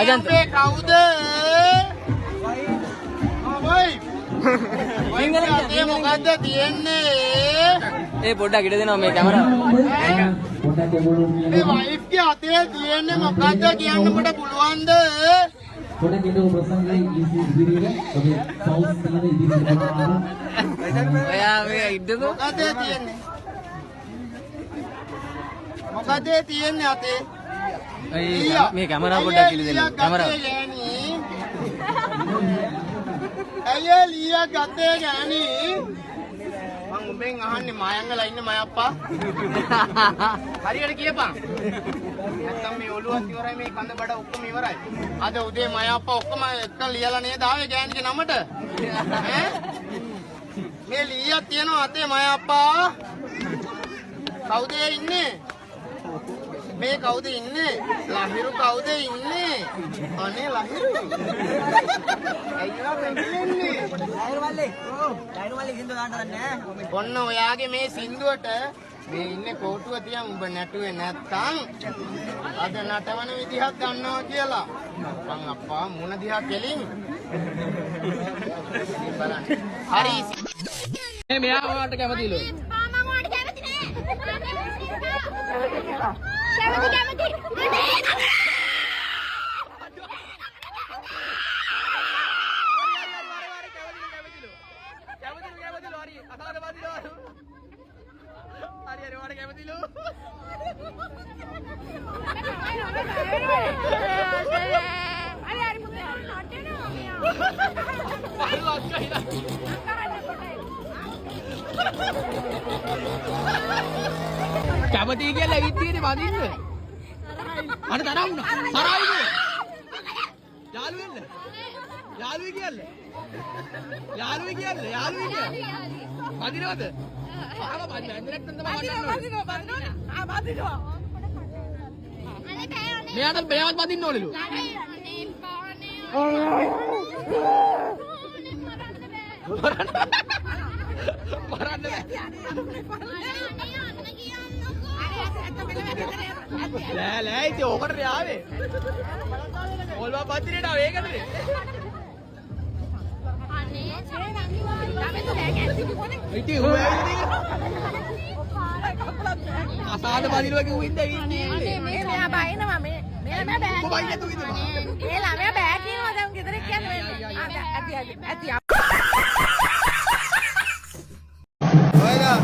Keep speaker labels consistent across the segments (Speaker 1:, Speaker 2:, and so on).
Speaker 1: අජන්ත
Speaker 2: මේ කවුද? සිංහලෙන් මොකද්ද තියෙන්නේ?
Speaker 1: ඒ පොඩ්ඩක් ඉඩ දෙනවා මේ කැමරාව.
Speaker 2: මේ වයිෆ් ගේ අතේ තියෙන්නේ මොකද්ද කියන්න මට පුළුවන්ද?
Speaker 3: පොඩක් ඉඳ ප්‍රසංගයි ඉදිරියට ඔබේ සවුස් තියෙන ඉදිරියට කරනවා.
Speaker 1: ඔයා මේ ඉඩකෝ.
Speaker 2: මොකද්ද තියෙන්නේ? මොකද්ද තියෙන්නේ අතේ?
Speaker 1: මේ කැමරාව පොඩ්ඩක් ඉඩ දෙන්න. කැමරාව.
Speaker 2: අයියේ ලියා ගත්තේ ගෑණි. මං උඹෙන් අහන්නේ මායංගලා ඉන්න මයප්පා. හරියට කියපන්. නැත්තම් මේ ඔළුවත් ඉවරයි මේ කඳ බඩ ඔක්කොම ඉවරයි. අද උදේ මයප්පා ඔක්කොම එක්ක ලියලා නේද ආවේ ගෑණිගේ නමට? ඈ? මේ ලියක් තියෙනවා අතේ මයප්පා. කවුද ඉන්නේ? මේ කවුද ඉන්නේ? ලහිරු කවුද ඉන්නේ? අනේ ලහිරු. අයියා මෙන්නේ. ලහිරු මල්ලේ. ලහිරු මල්ලේ සින්දුව දාන්න දන්නේ නැහැ. ඔන්න ඔයාගේ මේ සින්දුවට මේ ඉන්නේ කෝටුව තියන් උඹ නැටුවේ නැත්තම් අද නටවන විදිහක් ගන්නවා කියලා. අප්පන් අප්පා මුණ දිහා කෙලින්. බලන්න. හරි.
Speaker 1: මේ මෙයා ඔයාලට කැමතිලු.
Speaker 4: මම ඔයාලට කැමති නෑ. කැමති.
Speaker 1: කැමති කියලා ඇවිත් තියෙන්නේ වදින්න. අර තරම් තරයි නේ. යාළු වෙන්න. යාළුයි කියන්නේ. යාළුයි කියන්නේ. වදිනවද? ආව වදින්න. නැත්නම් තමයි වදිනවා. මෙයාට මෙයාවත් වදින්න ඕනෙලු. මරන්න ලෑ ඉතින් ඕකට ආවේ. ඕල්වා පත්තිරේට ආවේ ඒකනේ. ඉතින් ඌ අසාද බදිනවා කිව්වින්ද ඉන්නේ.
Speaker 4: මේ මෙයා බයිනවා මේ මෙයා බෑ.
Speaker 1: කොබයි නැතු ඉතින්.
Speaker 4: මේ ළමයා බෑ කියනවා දැන් ගෙදර කියන්නේ. ඇති.
Speaker 2: ඔයලා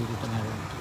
Speaker 1: itu ternyata.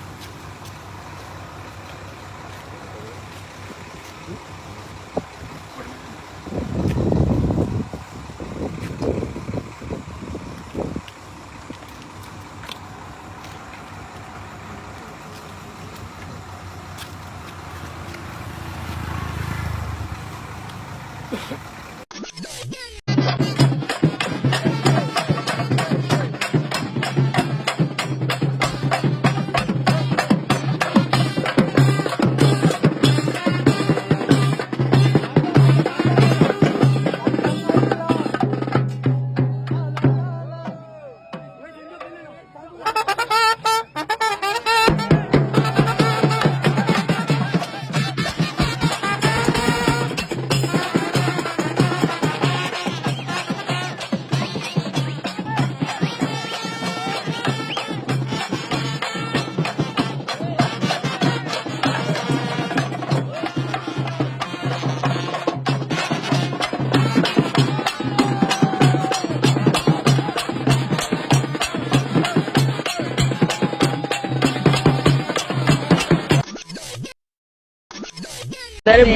Speaker 5: dari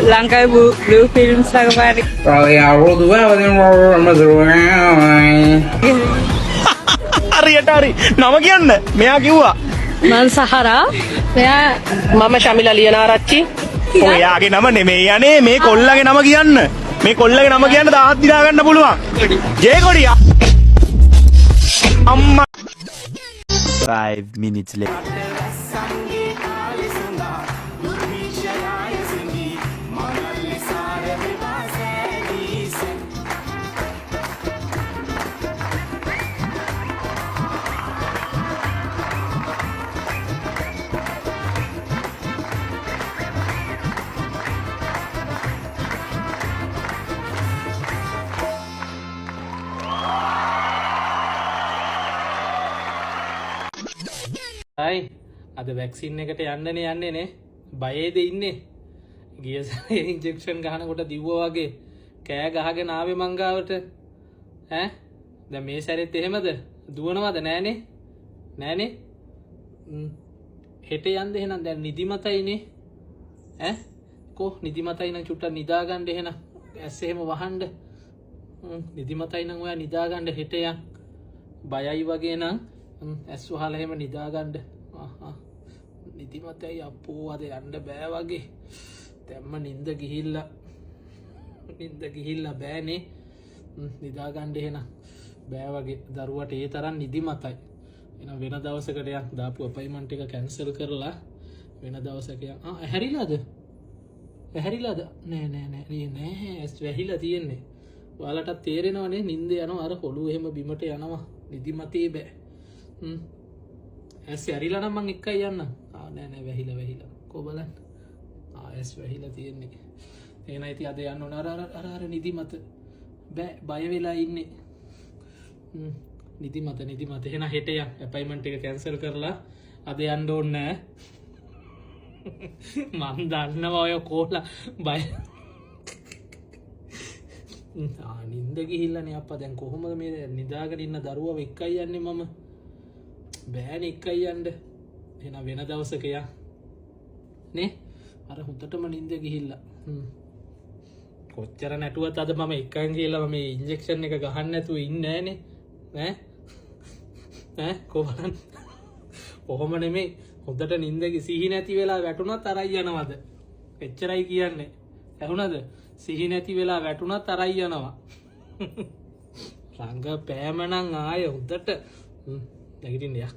Speaker 5: langkai blue film safari.
Speaker 1: හරියට හරි නම කියන්න මෙයා කිව්වා
Speaker 5: Man Sahara. Ya,
Speaker 6: මම ශමිලා ලියනාරච්චි.
Speaker 1: ඔයාගේ නම නෙමෙයි යන්නේ මේ කොල්ලගේ නම කියන්න මේ කොල්ලගේ නම කියන්න 1000ක් දිනා ගන්න පුළුවන් ජේකොඩියා අම්මා 5 minutes later
Speaker 7: Hai, ada vaksin එකට යන්නනේ යන්නේ නේ. බයේද ඉන්නේ. ගිය සැරේ ඉන්ජෙක්ෂන් ගහනකොට දිව්වා වගේ කෑ ගහගෙන ආවේ මං ගාවට. ඈ? දැන් මේ සැරේත් එහෙමද? දුවනවද නෑනේ? නෑනේ? හෙට යන්න එහෙනම් දැන් නිදිමතයිනේ. ඈ? කො නිදිමතයි නම් චුට්ටක් නිදා ගන්න එහෙනම්. ඇස් එහෙම වහන්න. නිදිමතයි නම් ඔයා නිදා ගන්න හෙට යන්. බයයි වගේ නම් ඇස් වහලා එහෙම නිදා ගන්න. නිදිමතයි අපෝ අද යන්න බෑ වගේ. දැම්ම නිින්ද ගිහිල්ලා බෑනේ. නිදා ගන්න එහෙනම් බෑ වගේ. දරුවට ඒ තරම් නිදිමතයි. එහෙනම් වෙන දවසකට යන් දාපු අපොයින්ට්මන්ට් එක කැන්සල් කරලා වෙන දවසක යන්. ඇහැරිලාද? නෑ ඇස් වැහිලා තියෙන්නේ. ඔයාලටත් තේරෙනවනේ නිින්ද යනවා අර කොළු එහෙම බිමට යනවා. නිදිමතේ බෑ. ඇස් ඇරිලා නම් මං එක්කයි යන්න. නෑ වැහිලා කො බලන්න. ඇස් වැහිලා තියෙන්නේ. එහෙනම් ඉතින් අද යන්න ඕන අර නිදිමත. බෑ බය වෙලා ඉන්නේ. නිදිමත. එහෙනම් හෙට යන්න. අපොයින්ට්මන්ට් එක කැන්සල් කරලා අද යන්න ඕනේ නෑ. මං දන්නවා ඔය කොහොලා බය. නින්ද ගිහිල්ලානේ අප්පා දැන් කොහොමද මේ නිදාගෙන ඉන්න දරුවව එක්කයි යන්නේ මම. බෑනේ එක්කයි යන්න. එහෙනම් වෙන දවසක යා. නේ? අර හුදටම නින්ද ගිහිල්ලා. කොච්චර නැටුවත් අද මම එක්කන් කියලා මම මේ ඉන්ජෙක්ෂන් එක ගහන්න නැතුව ඉන්නේ නෑනේ. ඈ කොහොමද? කොහොම නෙමෙයි. හොඳට නින්ද සිහි නැති වෙලා වැටුණත් අරයි යනවද? එච්චරයි කියන්නේ. ඇහුණද? සිහි නැති වෙලා වැටුණත් අරයි යනවා. රංග පෑම නම් ආය හොඳට නැගිටින්න යා.